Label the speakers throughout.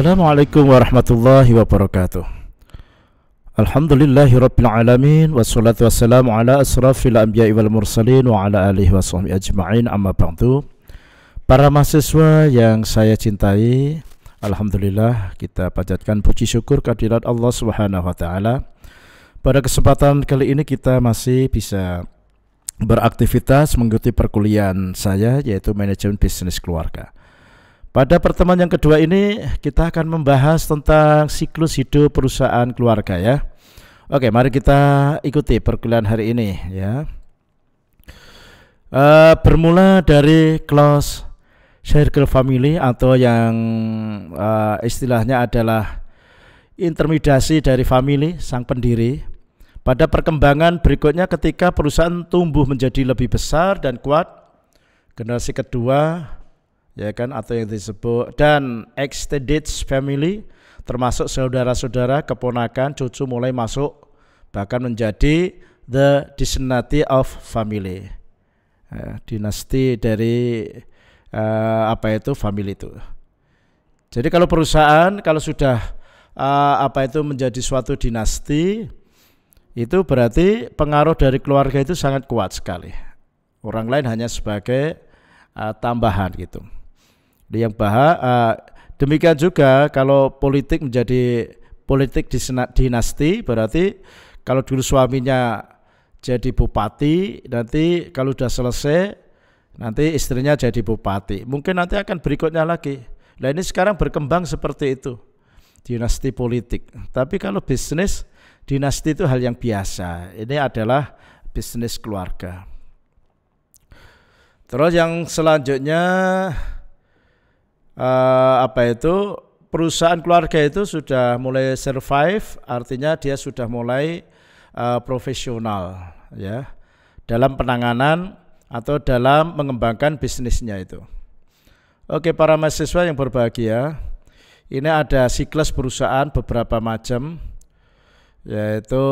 Speaker 1: Assalamualaikum warahmatullahi wabarakatuh. Alhamdulillahirabbil alamin wassalatu wassalamu ala asrafil anbiya'i wal mursalin wa ala alihi washabbihi ajma'in, amma ba'du. Para mahasiswa yang saya cintai, alhamdulillah kita panjatkan puji syukur kehadirat Allah Subhanahu wa taala. Pada kesempatan kali ini kita masih bisa beraktivitas mengikuti perkuliahan saya, yaitu manajemen bisnis keluarga. Pada pertemuan yang kedua ini kita akan membahas tentang siklus hidup perusahaan keluarga ya. Oke, mari kita ikuti perkuliahan hari ini ya. Bermula dari close circle family atau yang istilahnya adalah intermediasi dari family sang pendiri. Pada perkembangan berikutnya ketika perusahaan tumbuh menjadi lebih besar dan kuat, generasi kedua ya kan, atau yang disebut dan extended family termasuk saudara-saudara, keponakan, cucu mulai masuk bahkan menjadi the dynasty of family, dinasti dari family itu. Jadi kalau perusahaan kalau sudah menjadi suatu dinasti, itu berarti pengaruh dari keluarga itu sangat kuat sekali. Orang lain hanya sebagai tambahan gitu. Demikian juga kalau politik menjadi politik dinasti, berarti kalau dulu suaminya jadi bupati, nanti kalau sudah selesai nanti istrinya jadi bupati, mungkin nanti akan berikutnya lagi. Nah ini sekarang berkembang seperti itu, dinasti politik. Tapi kalau bisnis, dinasti itu hal yang biasa. Ini adalah bisnis keluarga. Terus yang selanjutnya perusahaan keluarga itu sudah mulai survive, artinya dia sudah mulai profesional ya dalam penanganan atau dalam mengembangkan bisnisnya itu. Oke, para mahasiswa yang berbahagia, ini ada siklus perusahaan beberapa macam, yaitu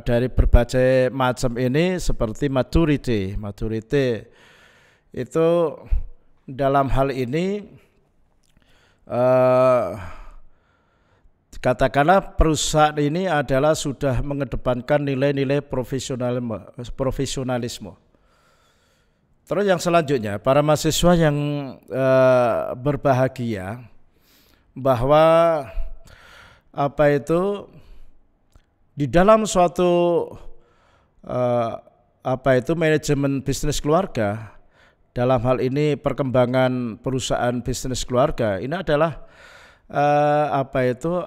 Speaker 1: dari berbagai macam ini seperti maturity itu dalam hal ini katakanlah perusahaan ini adalah sudah mengedepankan nilai-nilai profesionalisme. Terus yang selanjutnya, para mahasiswa yang berbahagia, bahwa di dalam suatu manajemen bisnis keluarga, dalam hal ini perkembangan perusahaan bisnis keluarga, ini adalah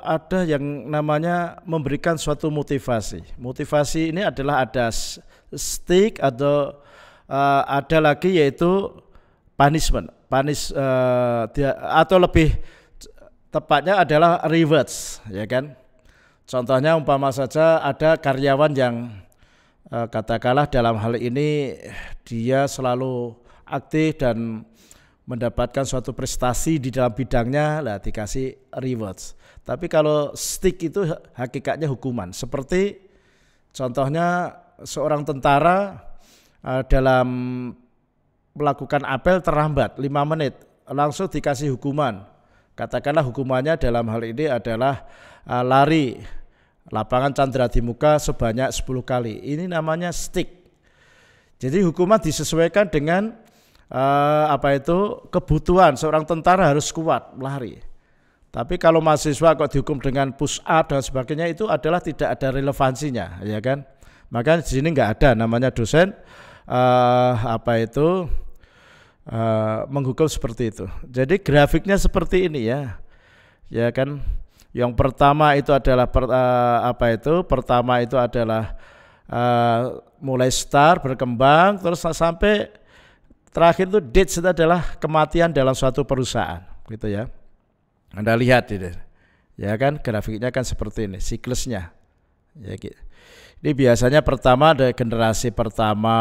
Speaker 1: ada yang namanya memberikan suatu motivasi. Motivasi ini adalah ada stick atau ada lagi yaitu punishment. Atau lebih tepatnya adalah rewards, ya kan? Contohnya umpama saja ada karyawan yang katakanlah dalam hal ini dia selalu aktif dan mendapatkan suatu prestasi di dalam bidangnya, lah dikasih rewards. Tapi kalau stick itu hakikatnya hukuman. Seperti contohnya seorang tentara dalam melakukan apel terlambat 5 menit, langsung dikasih hukuman. Katakanlah hukumannya dalam hal ini adalah lari lapangan Chandra di muka sebanyak 10 kali. Ini namanya stick. Jadi hukuman disesuaikan dengan kebutuhan seorang tentara harus kuat lari. Tapi kalau mahasiswa kok dihukum dengan push up dan sebagainya, itu adalah tidak ada relevansinya, ya kan? Maka di sini nggak ada namanya dosen menghukum seperti itu. Jadi grafiknya seperti ini ya kan? Yang pertama itu adalah mulai start berkembang terus sampai terakhir itu dates itu adalah kematian dalam suatu perusahaan, gitu ya. Anda lihat ini, ya kan, grafiknya kan seperti ini, siklusnya. Ya, gitu. Ini biasanya pertama ada generasi pertama,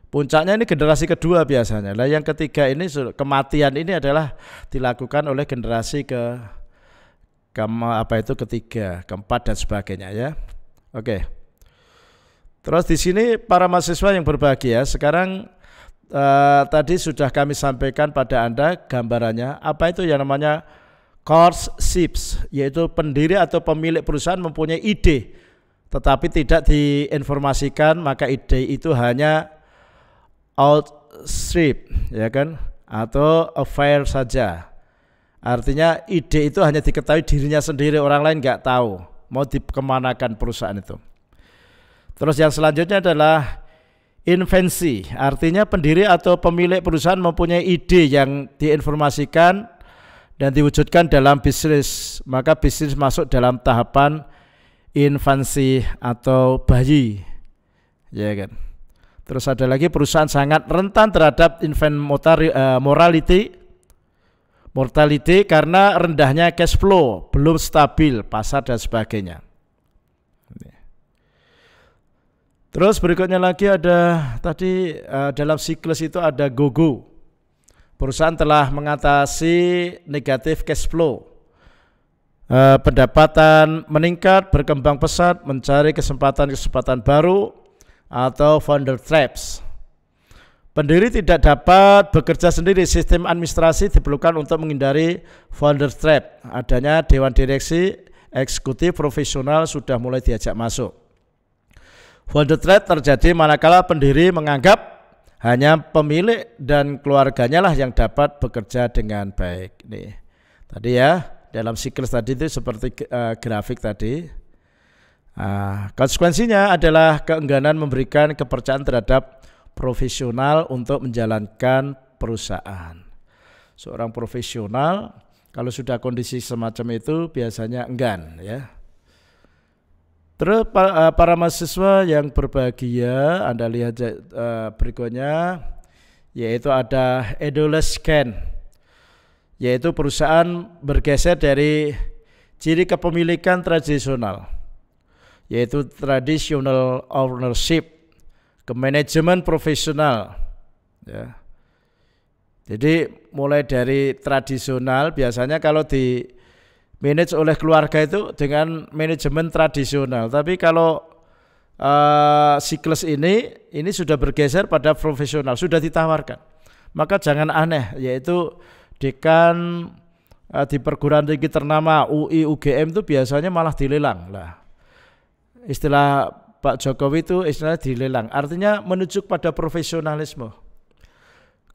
Speaker 1: puncaknya ini generasi kedua biasanya. Nah, yang ketiga ini kematian ini adalah dilakukan oleh generasi ketiga, keempat dan sebagainya ya. Oke. Terus di sini para mahasiswa yang berbahagia, sekarang tadi sudah kami sampaikan pada Anda gambarannya. Apa itu yang namanya courtships, yaitu pendiri atau pemilik perusahaan mempunyai ide tetapi tidak diinformasikan, maka ide itu hanya outstrip, ya kan, atau affair saja. Artinya ide itu hanya diketahui dirinya sendiri, orang lain nggak tahu mau dikemanakan perusahaan itu. Terus yang selanjutnya adalah invensi, artinya pendiri atau pemilik perusahaan mempunyai ide yang diinformasikan dan diwujudkan dalam bisnis, maka bisnis masuk dalam tahapan infansi atau bayi, ya kan. Terus ada lagi perusahaan sangat rentan terhadap infant mortality karena rendahnya cash flow, belum stabil pasar dan sebagainya. Terus berikutnya lagi ada tadi dalam siklus itu ada GoGo. Perusahaan telah mengatasi negatif cash flow, pendapatan meningkat, berkembang pesat, mencari kesempatan-kesempatan baru, atau founder traps. Pendiri tidak dapat bekerja sendiri, sistem administrasi diperlukan untuk menghindari founder trap. Adanya dewan direksi eksekutif profesional sudah mulai diajak masuk. Founder trap terjadi manakala pendiri menganggap hanya pemilik dan keluarganya lah yang dapat bekerja dengan baik. Nih, tadi ya dalam siklus tadi itu seperti grafik tadi. Konsekuensinya adalah keengganan memberikan kepercayaan terhadap profesional untuk menjalankan perusahaan. Seorang profesional kalau sudah kondisi semacam itu biasanya enggan, ya. Terus para mahasiswa yang berbahagia, Anda lihat berikutnya, yaitu ada Edolescan, yaitu perusahaan bergeser dari ciri kepemilikan tradisional, yaitu traditional ownership, ke manajemen profesional, ya. Jadi mulai dari tradisional, biasanya kalau di manage oleh keluarga itu dengan manajemen tradisional, tapi kalau siklus ini sudah bergeser pada profesional, sudah ditawarkan, maka jangan aneh, yaitu dekan di perguruan tinggi ternama UI UGM itu biasanya malah dilelang lah. Istilah Pak Jokowi itu istilahnya dilelang, artinya menuju pada profesionalisme.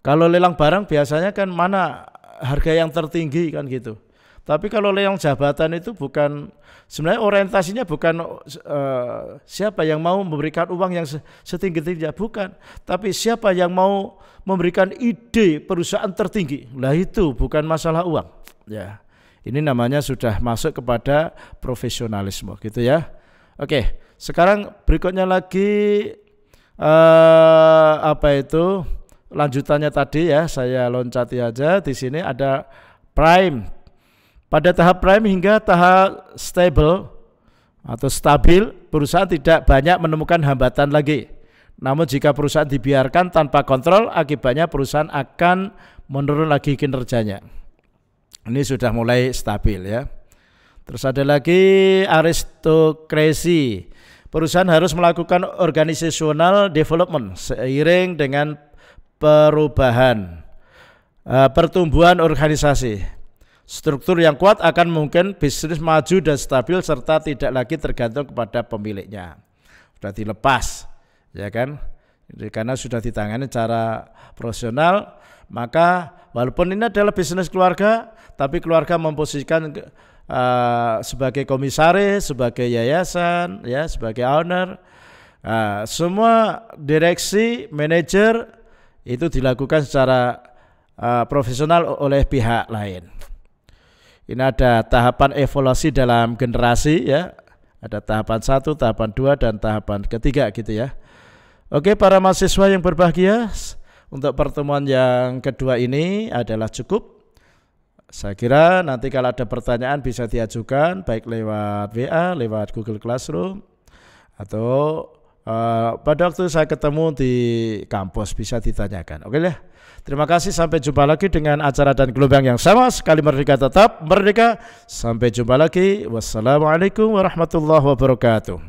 Speaker 1: Kalau lelang barang biasanya kan mana harga yang tertinggi kan gitu. Tapi kalau lelang jabatan itu bukan, sebenarnya orientasinya bukan siapa yang mau memberikan uang yang setinggi-tingginya, bukan. Tapi siapa yang mau memberikan ide perusahaan tertinggi. Lah itu bukan masalah uang. Ya, ini namanya sudah masuk kepada profesionalisme gitu ya. Oke, sekarang berikutnya lagi lanjutannya tadi ya, saya loncati aja. Di sini ada prime. Pada tahap prime hingga tahap stable atau stabil, perusahaan tidak banyak menemukan hambatan lagi. Namun jika perusahaan dibiarkan tanpa kontrol, akibatnya perusahaan akan menurun lagi kinerjanya. Ini sudah mulai stabil ya. Terus ada lagi aristokrasi. Perusahaan harus melakukan organizational development seiring dengan perubahan, pertumbuhan organisasi. Struktur yang kuat akan mungkin bisnis maju dan stabil serta tidak lagi tergantung kepada pemiliknya. Sudah dilepas, ya kan? Jadi, karena sudah ditangani secara profesional, maka walaupun ini adalah bisnis keluarga, tapi keluarga memposisikan sebagai komisaris, sebagai yayasan, ya, sebagai owner. Semua direksi, manajer itu dilakukan secara profesional oleh pihak lain. Ini ada tahapan evaluasi dalam generasi ya. Ada tahapan 1, tahapan 2 dan tahapan ketiga gitu ya. Oke, para mahasiswa yang berbahagia, untuk pertemuan yang kedua ini adalah cukup. Saya kira nanti kalau ada pertanyaan bisa diajukan baik lewat WA, lewat Google Classroom, atau pada waktu saya ketemu di kampus bisa ditanyakan. Oke lah. Terima kasih, sampai jumpa lagi dengan acara dan gelombang yang sama. Sekali merdeka tetap merdeka. Sampai jumpa lagi. Wassalamualaikum warahmatullahi wabarakatuh.